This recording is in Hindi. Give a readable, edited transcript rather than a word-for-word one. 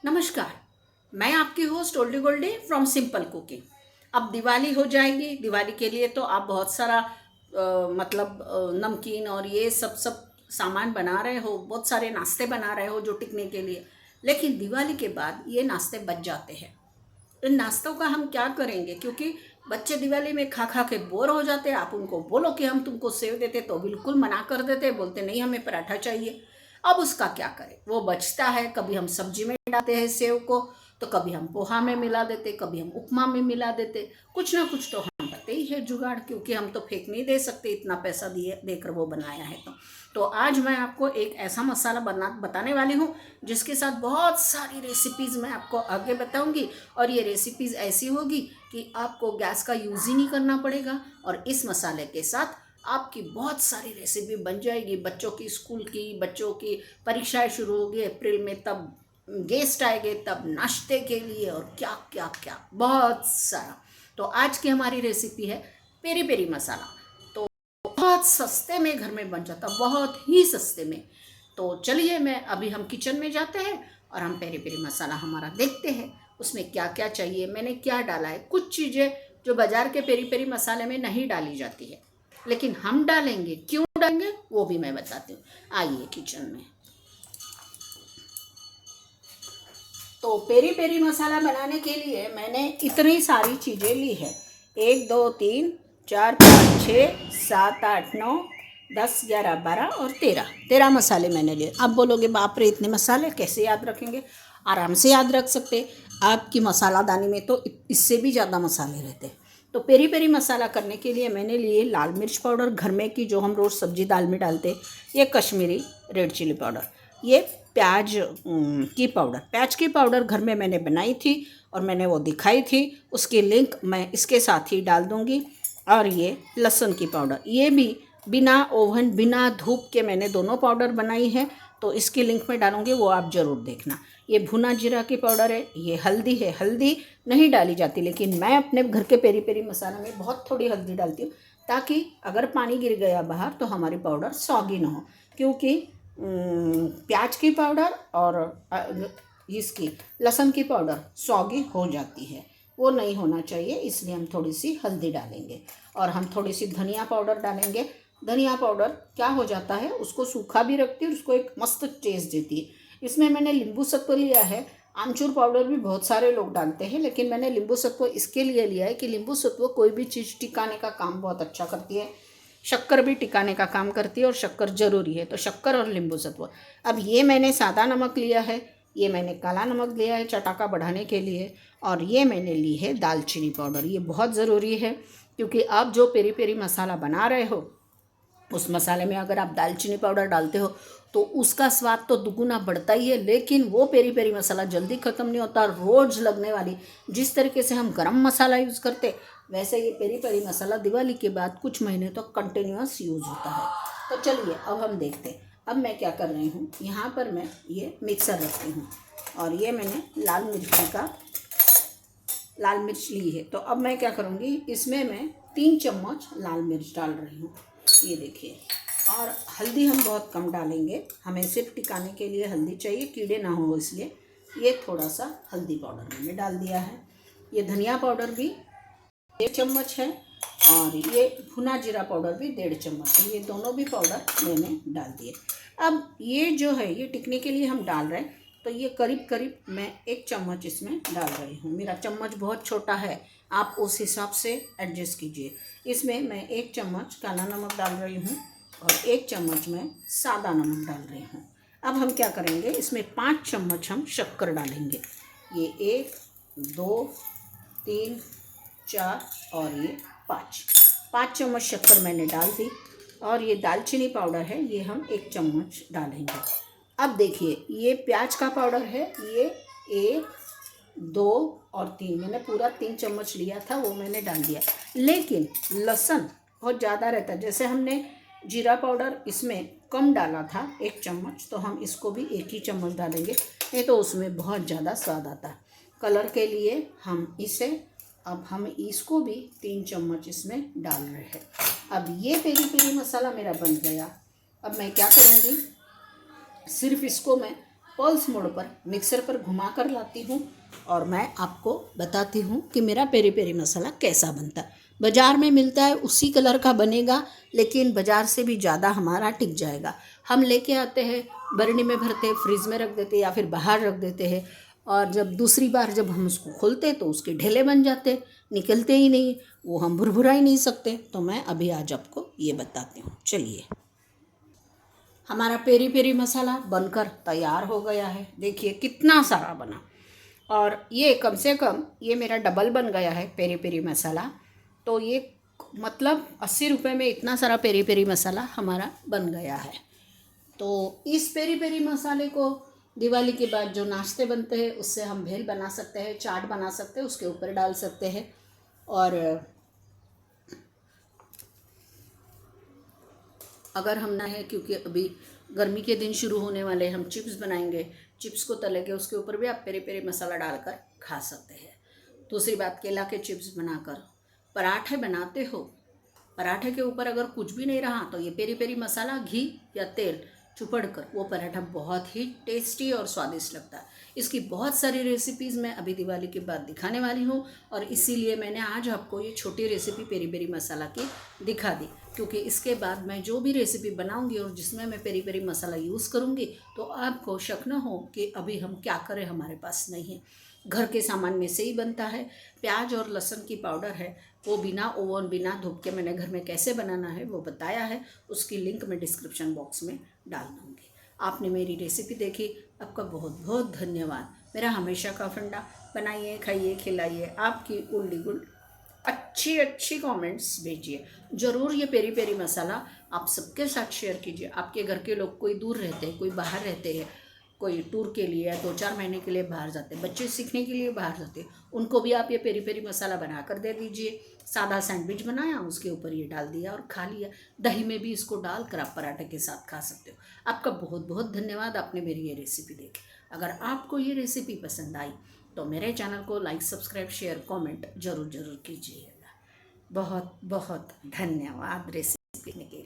नमस्कार। मैं आपकी host Oldie Goldie from Simple Cooking. अब दिवाली हो जाएगी। दिवाली के लिए तो आप बहुत सारा नमकीन और ये सब सब सामान बना रहे हो, बहुत सारे नाश्ते बना रहे हो जो टिकने के लिए। लेकिन दिवाली के बाद ये नाश्ते बच जाते हैं। इन नाश्तों का हम क्या करेंगे, क्योंकि बच्चे दिवाली में खा खा के बोर हो जाते हैं। आप उनको बोलो कि हम तुमको सेव देते तो बिल्कुल मना कर देते, बोलते नहीं हमें पराठा चाहिए। अब उसका क्या करें, वो बचता है। कभी हम सब्जी में डालते हैं सेव को, तो कभी हम पोहा में मिला देते, कभी हम उपमा में मिला देते। कुछ ना कुछ तो हम करते ही है जुगाड़, क्योंकि हम तो फेंक नहीं दे सकते, इतना पैसा दिए देकर वो बनाया है। तो आज मैं आपको एक ऐसा मसाला बताने वाली हूँ जिसके साथ बहुत सारी रेसिपीज़ मैं आपको आगे बताऊंगी। और ये रेसिपीज़ ऐसी होगी कि आपको गैस का यूज़ ही नहीं करना पड़ेगा, और इस मसाले के साथ आपकी बहुत सारी रेसिपी बन जाएगी। बच्चों की स्कूल की, बच्चों की परीक्षाएं शुरू होगी अप्रैल में, तब गेस्ट आएंगे, तब नाश्ते के लिए, और क्या क्या क्या बहुत सारा। तो आज की हमारी रेसिपी है पेरी पेरी मसाला। तो बहुत सस्ते में घर में बन जाता, बहुत ही सस्ते में। तो चलिए, मैं अभी हम किचन में जाते हैं और हम पेरी पेरी मसाला हमारा देखते हैं उसमें क्या क्या चाहिए, मैंने क्या डाला है। कुछ चीज़ें जो बाजार के पेरी पेरी मसाले में नहीं डाली जाती है, लेकिन हम डालेंगे। क्यों डालेंगे वो भी मैं बताती हूँ। आइए किचन में। तो पेरी पेरी मसाला बनाने के लिए मैंने इतनी सारी चीज़ें ली है। 1 2 3 4 5 6 7 8 9 10 11 12 और 13 मसाले मैंने लिए। आप बोलोगे बाप रे इतने मसाले कैसे याद रखेंगे? आराम से याद रख सकते। आपकी मसालादानी में तो इससे भी ज़्यादा मसाले रहते हैं। तो पेरी पेरी मसाला करने के लिए मैंने लिए लाल मिर्च पाउडर, घर में की जो हम रोज़ सब्जी दाल में डालते हैं। ये कश्मीरी रेड चिली पाउडर। ये प्याज की पाउडर घर में मैंने बनाई थी और मैंने वो दिखाई थी, उसकी लिंक मैं इसके साथ ही डाल दूँगी। और ये लहसुन की पाउडर, ये भी बिना ओवन बिना धूप के मैंने दोनों पाउडर बनाई है, तो इसकी लिंक में डालूँगी, वो आप ज़रूर देखना। ये भुना जीरा की पाउडर है। ये हल्दी है, हल्दी नहीं डाली जाती, लेकिन मैं अपने घर के पेरी पेरी मसाला में बहुत थोड़ी हल्दी डालती हूँ, ताकि अगर पानी गिर गया बाहर तो हमारी पाउडर सौगी ना हो। क्योंकि प्याज की पाउडर और इसकी लहसुन की पाउडर सौगी हो जाती है, वो नहीं होना चाहिए, इसलिए हम थोड़ी सी हल्दी डालेंगे। और हम थोड़ी सी धनिया पाउडर डालेंगे। धनिया पाउडर क्या हो जाता है, उसको सूखा भी रखती है, उसको एक मस्त टेस्ट देती है। इसमें मैंने नींबू सत्व लिया है। आमचूर पाउडर भी बहुत सारे लोग डालते हैं, लेकिन मैंने नींबू सत्व इसके लिए लिया है कि नींबू सत्व कोई भी चीज़ टिकाने का काम बहुत अच्छा करती है। शक्कर भी टिकाने का काम करती है, और शक्कर ज़रूरी है, तो शक्कर और नींबू सत्व। अब ये मैंने सादा नमक लिया है, ये मैंने काला नमक लिया है चटाका बढ़ाने के लिए, और ये मैंने ली है दालचीनी पाउडर। ये बहुत ज़रूरी है, क्योंकि आप जो पेरी पेरी मसाला बना रहे हो उस मसाले में अगर आप दालचीनी पाउडर डालते हो तो उसका स्वाद तो दुगुना बढ़ता ही है, लेकिन वो पेरी पेरी मसाला जल्दी ख़त्म नहीं होता। रोज़ लगने वाली जिस तरीके से हम गरम मसाला यूज़ करते, वैसे ये पेरी पेरी मसाला दिवाली के बाद कुछ महीने तक कंटिन्यूअस यूज़ होता है। तो चलिए अब हम देखते हैं। अब मैं क्या कर रही हूँ, यहाँ पर मैं ये मिक्सर रखती हूँ, और ये मैंने लाल मिर्च ली है। तो अब मैं क्या करूँगी, इसमें मैं 3 चम्मच लाल मिर्च डाल रही हूँ, ये देखिए। और हल्दी हम बहुत कम डालेंगे, हमें सिर्फ टिकाने के लिए हल्दी चाहिए, कीड़े ना हो, इसलिए ये थोड़ा सा हल्दी पाउडर मैंने डाल दिया है। ये धनिया पाउडर भी 1 चम्मच है, और ये भुना जीरा पाउडर भी 1.5 चम्मच है। ये दोनों भी पाउडर मैंने डाल दिए। अब ये जो है ये टिकने के लिए हम डाल रहे हैं, तो ये करीब करीब मैं 1 चम्मच इसमें डाल रही हूँ। मेरा चम्मच बहुत छोटा है, आप उस हिसाब से एडजस्ट कीजिए। इसमें मैं 1 चम्मच काला नमक डाल रही हूँ, और 1 चम्मच मैं सादा नमक डाल रही हूँ। अब हम क्या करेंगे, इसमें 5 चम्मच हम शक्कर डालेंगे। ये 1 2 3 4 और ये 5 चम्मच शक्कर मैंने डाल दी। और ये दालचीनी पाउडर है, ये हम 1 चम्मच डालेंगे। अब देखिए, ये प्याज का पाउडर है, ये 1 2 और 3, मैंने पूरा 3 चम्मच लिया था, वो मैंने डाल दिया। लेकिन लहसुन बहुत ज़्यादा रहता है, जैसे हमने जीरा पाउडर इसमें कम डाला था 1 चम्मच, तो हम इसको भी 1 ही चम्मच डालेंगे, नहीं तो उसमें बहुत ज़्यादा स्वाद आता है। कलर के लिए हम इसको भी 3 चम्मच इसमें डाल रहे हैं। अब ये पेरी पेरी मसाला मेरा बन गया। अब मैं क्या करूँगी, सिर्फ इसको मैं पल्स मोड पर मिक्सर पर घुमा कर लाती हूँ और मैं आपको बताती हूँ कि मेरा पेरी पेरी मसाला कैसा बनता है। बाज़ार में मिलता है उसी कलर का बनेगा, लेकिन बाज़ार से भी ज़्यादा हमारा टिक जाएगा। हम लेके आते हैं, बरनी में भरते हैं, फ्रिज में रख देते हैं या फिर बाहर रख देते हैं, और जब दूसरी बार जब हम उसको खोलते तो उसके ढेले बन जाते, निकलते ही नहीं, वो हम भुरभुरा ही नहीं सकते। तो मैं अभी आज आपको ये बताती हूँ। चलिए, हमारा पेरी पेरी मसाला बनकर तैयार हो गया है। देखिए कितना सारा बना, और ये कम से कम ये मेरा डबल बन गया है पेरी पेरी मसाला। तो ये मतलब 80 रुपये में इतना सारा पेरी पेरी मसाला हमारा बन गया है। तो इस पेरी पेरी मसाले को दिवाली के बाद जो नाश्ते बनते हैं उससे हम भेल बना सकते हैं, चाट बना सकते हैं, उसके ऊपर डाल सकते हैं। और अगर हम ना है, क्योंकि अभी गर्मी के दिन शुरू होने वाले, हम चिप्स बनाएंगे, चिप्स को तलेंगे, उसके ऊपर भी आप पेरी पेरी मसाला डालकर खा सकते हैं। दूसरी बात, केला के चिप्स बनाकर पराठे बनाते हो, पराठे के ऊपर अगर कुछ भी नहीं रहा तो ये पेरी पेरी मसाला, घी या तेल चुपड़ कर वो पराठा बहुत ही टेस्टी और स्वादिष्ट लगता है। इसकी बहुत सारी रेसिपीज़ मैं अभी दिवाली के बाद दिखाने वाली हूँ, और इसीलिए मैंने आज आपको ये छोटी रेसिपी पेरी पेरी मसाला की दिखा दी, क्योंकि इसके बाद मैं जो भी रेसिपी बनाऊंगी और जिसमें मैं पेरी पेरी मसाला यूज़ करूँगी तो आपको शक न हो कि अभी हम क्या करें, हमारे पास नहीं है। घर के सामान में से ही बनता है। प्याज और लहसुन की पाउडर है, वो बिना ओवन बिना धूप के मैंने घर में कैसे बनाना है वो बताया है, उसकी लिंक मैं डिस्क्रिप्शन बॉक्स में डाल दूँगी। आपने मेरी रेसिपी देखी, आपका बहुत बहुत धन्यवाद। मेरा हमेशा का फंडा, बनाइए, खाइए, खिलाइए। आपकी उल्डी गुड अच्छी अच्छी कमेंट्स भेजिए। ज़रूर ये पेरी पेरी मसाला आप सबके साथ शेयर कीजिए। आपके घर के लोग कोई दूर रहते हैं, कोई बाहर रहते हैं, कोई टूर के लिए या 2-4 महीने के लिए बाहर जाते हैं, बच्चे सीखने के लिए बाहर जाते हैं, उनको भी आप ये पेरी पेरी मसाला बना कर दे दीजिए। सादा सैंडविच बनाया, उसके ऊपर ये डाल दिया और खा लिया। दही में भी इसको डाल कर आप पराठे के साथ खा सकते हो। आपका बहुत बहुत धन्यवाद, आपने मेरी ये रेसिपी देखी। अगर आपको ये रेसिपी पसंद आई तो मेरे चैनल को लाइक, सब्सक्राइब, शेयर, कमेंट ज़रूर कीजिएगा। बहुत बहुत धन्यवाद रेसिपी के लिए।